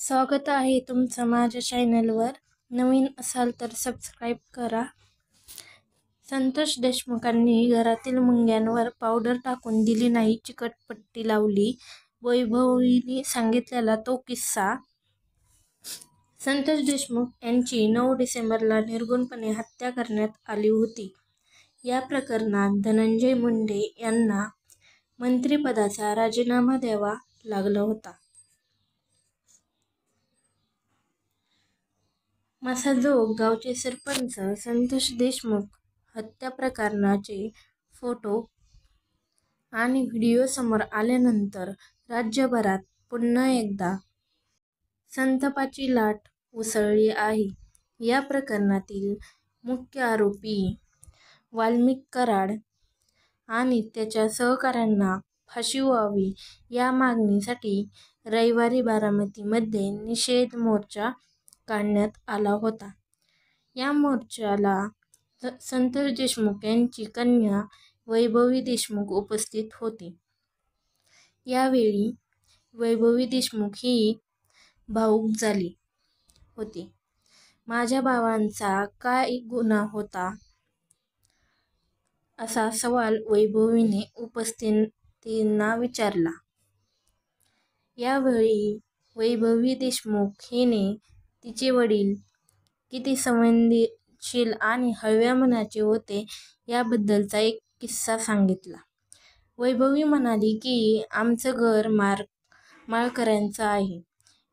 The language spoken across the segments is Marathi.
स्वागत आहे तुमचं माझ्या चॅनलवर. नवीन असाल तर सबस्क्राईब करा. संतोष देशमुखांनी घरातील मुंग्यांवर पावडर टाकून दिली नाही, चिकटपट्टी लावली. वैभवीने सांगितलेला तो किस्सा. संतोष देशमुख यांची 9 डिसेंबरला निर्घृणपणे हत्या करण्यात आली होती. या प्रकरणात धनंजय मुंडे यांना मंत्रिपदाचा राजीनामा द्यावा लागला होता. मसाजोग गावचे सरपंच संतोष देशमुख हत्या प्रकरणाचे फोटो आणि व्हिडिओ समोर आल्यानंतर राज्यभरात पुन्हा एकदा संतापाची लाट उसळली आहे. या प्रकरणातील मुख्य आरोपी वाल्मिक कराड आणि त्याच्या सहकाऱ्यांना फाशी व्हावी या मागणीसाठी रविवारी बारामतीमध्ये निषेध मोर्चा काढण्यात आला होता. या मोर्चाला संतोष देशमुख यांची कन्या वैभवी देशमुख उपस्थित होती. यावेळी वैभवी देशमुख ही भावूक झाली होती. माझ्या भावांचा काय गुन्हा होता, असा सवाल वैभवीने उपस्थितांना विचारला. यावेळी वैभवी देशमुख हिने तिचे वडील किती संवेदनशील आणि हळव्या मनाचे होते याबद्दलचा एक किस्सा सांगितला. वैभवी म्हणाली की आमचं घर माळकऱ्यांचं आहे.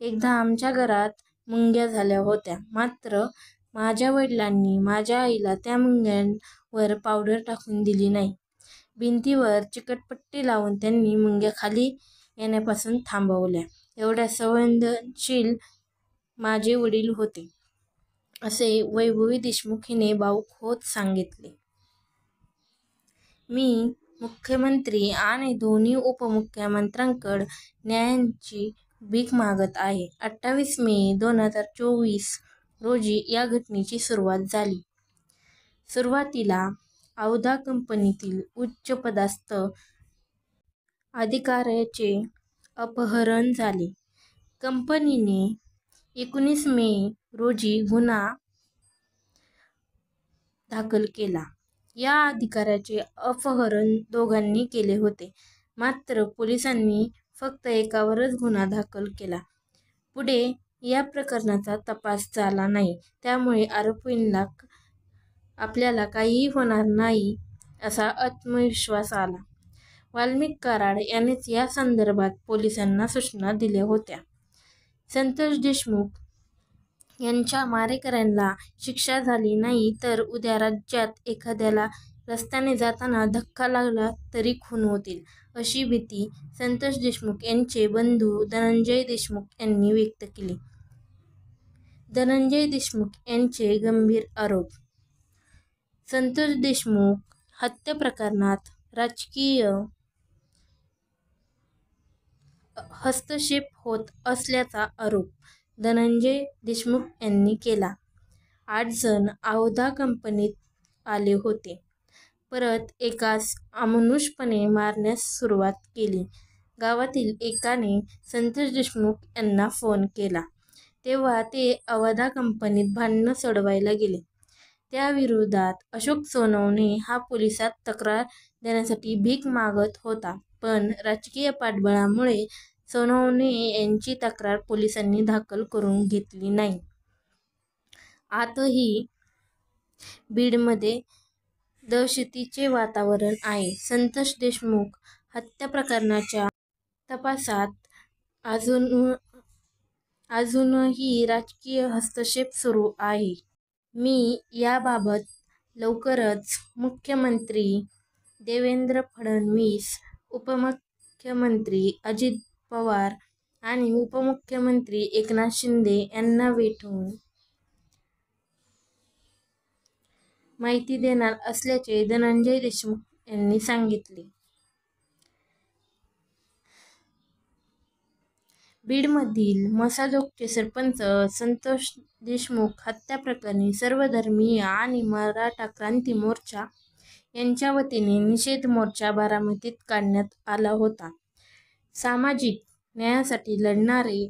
एकदा आमच्या घरात मुंग्या झाल्या होत्या, मात्र माझ्या वडिलांनी माझ्या आईला त्या मुंग्यांवर पावडर टाकून दिली नाही. भिंतीवर चिकटपट्टी लावून त्यांनी मुंग्या खाली येण्यापासून थांबवल्या. एवढ्या संवेदनशील माझे वडील होते, असे वैभवी देशमुख हिने भावूक होत सांगितले. मी मुख्यमंत्री आणि दोन्ही उपमुख्यमंत्र्यांकडे न्यायाची भीक मागत आहे. 28 मे 2024 रोजी या घटनेची सुरुवात झाली. सुरुवातीला औदा कंपनीतील उच्चपदस्थ अधिकाऱ्याचे अपहरण झाले. कंपनीने 19 मे रोजी गुन्हा दाखल केला. या अधिकाऱ्याचे अपहरण दोघांनी केले होते, मात्र पोलिसांनी फक्त एकावरच गुन्हा दाखल केला. पुढे या प्रकरणाचा तपास झाला नाही, त्यामुळे आरोपींना आपल्याला काहीही होणार नाही असा आत्मविश्वास आला. वाल्मिक कराड यांनीच या संदर्भात पोलिसांना सूचना दिल्या होत्या. संतोष देशमुख यांच्या मारेकऱ्यांना शिक्षा झाली नाही तर उद्या राज्यात एखाद्याला रस्त्याने जाताना धक्का लागला तरी खून होतील, अशी भीती संतोष देशमुख यांचे बंधू धनंजय देशमुख यांनी व्यक्त केली. धनंजय देशमुख यांचे गंभीर आरोप. संतोष देशमुख हत्या प्रकरणात राजकीय हस्तक्षेप होत असल्याचा आरोप धनंजय देशमुख यांनी केला. 8 जण औदा कंपनीत आले होते. परत एकास अमानुषपणे मारण्यास सुरुवात केली. गावातील एकाने संतोष देशमुख यांना फोन केला, तेव्हा ते औदा कंपनीत भांडणं सोडवायला गेले. त्याविरोधात अशोक सोनवणे हा पोलिसात तक्रार देण्यासाठी भीक मागत होता, पण राजकीय पाठबळामुळे सोनवणे यांची तक्रार पोलिसांनी दाखल करून घेतली नाही. आजही बीडमध्ये दहशतीचे वातावरण आहे. संतोष देशमुख हत्या प्रकरणाच्या तपासात अजूनही राजकीय हस्तक्षेप सुरू आहे. मी याबाबत लवकरच मुख्यमंत्री देवेंद्र फडणवीस, उपमुख्यमंत्री अजित पवार आणि उपमुख्यमंत्री एकनाथ शिंदे यांना भेटून माहिती देणार असल्याचे धनंजय देशमुख यांनी सांगितले. बीडमधील मसाजोगचे सरपंच संतोष देशमुख हत्या प्रकरणी सर्वधर्मीय आणि मराठा क्रांती मोर्चा यांच्या वतीने निषेध मोर्चा बारामतीत काढण्यात आला होता. सामाजिक न्यायासाठी लढणारे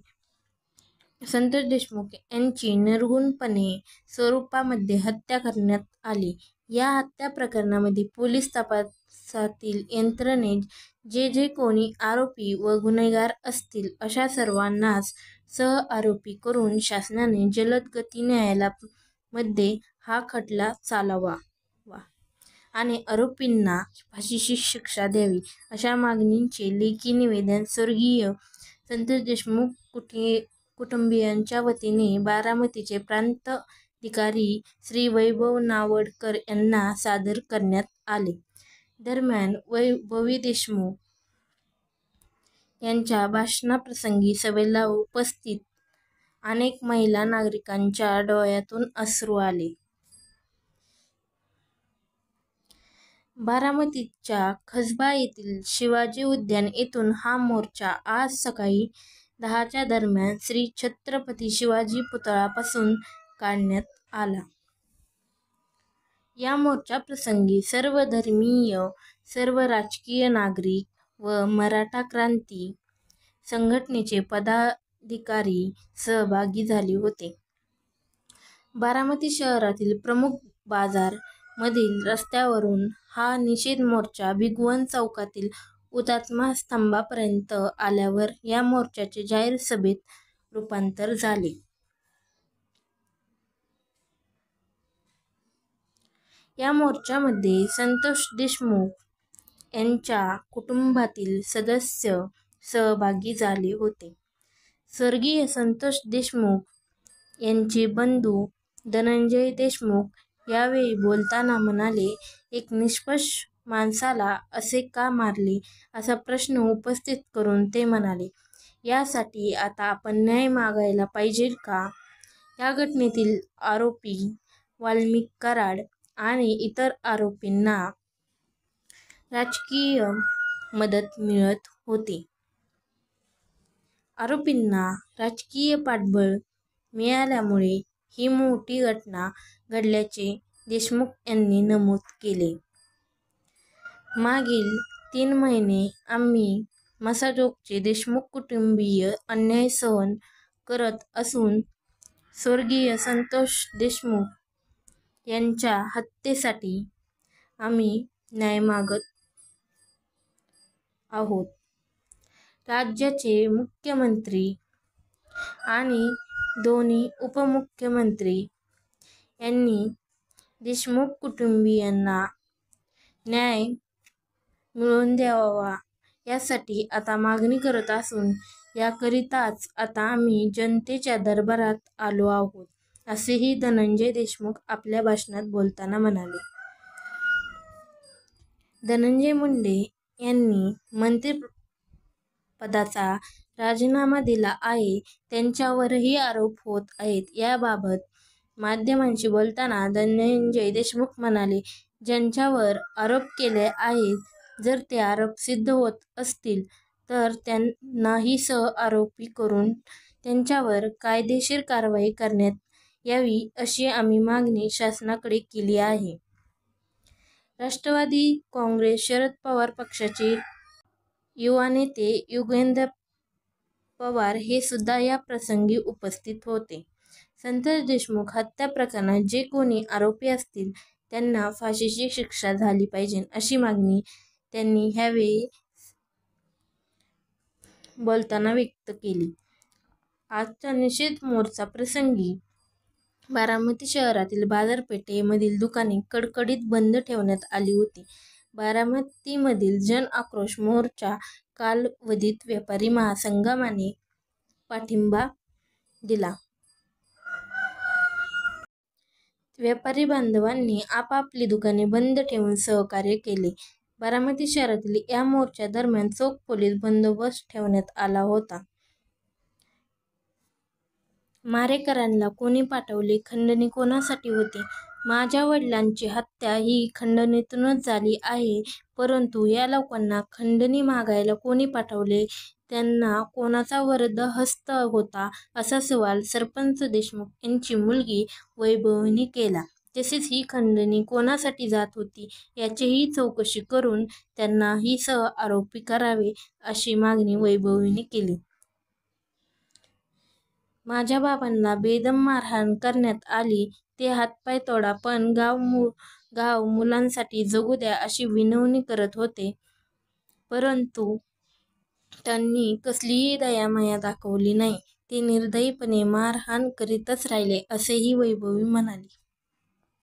संतोष देशमुख यांची निर्घृणपणे स्वरूपामध्ये हत्या करण्यात आली. या हत्या प्रकरणामध्ये पोलीस तपासातील यंत्रणे जे कोणी आरोपी व गुन्हेगार असतील अशा सर्वांनाच सहआरोपी करून शासनाने जलद गती न्यायालयामध्ये हा खटला चालवावा आणि आरोपींना फाशीची शिक्षा द्यावी अशा मागणीचे लेखी निवेदन स्वर्गीय संतोष देशमुख कुटुंबियांच्या वतीने बारामतीचे प्रांताधिकारी श्री वैभव नावडकर यांना सादर करण्यात आले. दरम्यान वैभवी देशमुख यांच्या भाषणाप्रसंगी सभेला उपस्थित अनेक महिला नागरिकांच्या डोळ्यातून अश्रू आले. बारामतीच्या कसबा येथील शिवाजी उद्यान येथून हा मोर्चा आज सकाळी 10च्या दरम्यान श्री छत्रपती शिवाजी पुतळ्यापासून काढण्यात आला. या मोर्चाप्रसंगी सर्व धर्मीय, सर्व राजकीय नागरिक व मराठा क्रांती संघटनेचे पदाधिकारी सहभागी झाले होते. बारामती शहरातील प्रमुख बाजार मधील रस्त्यावरून हा निषेध मोर्चा भिगवण चौकातील हुतात्मा स्तंभापर्यंत आल्यावर या मोर्चाचे जाहीर सभेत रूपांतर झाले. या मोर्चामध्ये संतोष देशमुख यांच्या कुटुंबातील सदस्य सहभागी झाले होते. स्वर्गीय संतोष देशमुख यांचे बंधू धनंजय देशमुख यावेळी बोलताना म्हणाले, एक निष्पक्ष माणसाला असे का मारले असा प्रश्न उपस्थित करून ते म्हणाले, यासाठी आता आपण न्याय मागायला पाहिजे का? या घटनेतील आरोपी वाल्मिक कराड आणि इतर आरोपींना राजकीय मदत मिळत होती. आरोपींना राजकीय पाठबळ मिळाल्यामुळे ही मोठी घटना घडल्याचे देशमुख यांनी नमूद केले. मागील 3 महिने आम्ही मसाजोगचे देशमुख कुटुंबीय अन्याय सहन करत असून स्वर्गीय संतोष देशमुख यांच्या हत्येसाठी आम्ही न्याय मागत आहोत. राज्याचे मुख्यमंत्री आणि दोन्ही उपमुख्यमंत्री यांनी देशमुख कुटुंबीयांना न्याय मिळवून द्यावा यासाठी आता मागणी करत असून याकरिताच आता आम्ही जनतेच्या दरबारात आलो आहोत, असेही धनंजय देशमुख आपल्या भाषणात बोलताना म्हणाले. धनंजय मुंडे यांनी मंत्रिपदाचा राजीनामा दिला आहे. त्यांच्यावरही आरोप होत आहेत. याबाबत माध्यमांशी बोलताना धनंजय देशमुख म्हणाले, ज्यांच्यावर आरोप केले आहेत, जर ते आरोप सिद्ध होत असतील तर त्यांनाही सहआरोपी करून त्यांच्यावर कायदेशीर कारवाई करण्यात यावी अशी आम्ही मागणी शासनाकडे केली आहे. राष्ट्रवादी काँग्रेस शरद पवार पक्षाचे युवा नेते युगेंद्र पवार हे सुद्धा या प्रसंगी उपस्थित होते. संतोष देशमुख हत्या प्रकरणात जे कोणी आरोपी असतील त्यांना फाशीची शिक्षा झाली पाहिजे अशी मागणी त्यांनी यावेळी बोलताना व्यक्त केली. आजच्या निषेध मोर्चा प्रसंगी बारामती शहरातील बाजारपेठेमधील दुकाने कडकडीत बंद ठेवण्यात आली होती. बारामतीमधील जन आक्रोश मोर्चा कालावधीत व्यापारी महासंघाने पाठिंबा दिला. व्यापारी बांधवांनी आपापली दुकाने बंद ठेवून सहकार्य केले. बारामती शहरातील या मोर्चा दरम्यान चोख पोलीस बंदोबस्त ठेवण्यात आला होता. मारेकऱ्यांना कोणी पाठवले? खंडणी कोणासाठी होती? माझ्या वडिलांची हत्या ही खंडणीतूनच झाली आहे, परंतु या लोकांना खंडणी मागायला कोणी पाठवले? त्यांना कोणाचा वरदहस्त होता? असा सवाल सरपंच देशमुख यांची मुलगी वैभवीने केला. तसेच ही खंडणी कोणासाठी जात होती याचीही चौकशी करून त्यांनाही सहआरोपी करावे अशी मागणी वैभवीने केली. माझ्या बाबांना बेदम मारहाण करण्यात आली. ते हातपाय तोडा, पण गाव मुलांसाठी जगू द्या अशी विनवणी करत होते. परंतु त्यांनी कसलीही दयामाया दाखवली नाही. ते निर्दयीपणे मारहाण करीतच राहिले, असेही वैभवी म्हणाली.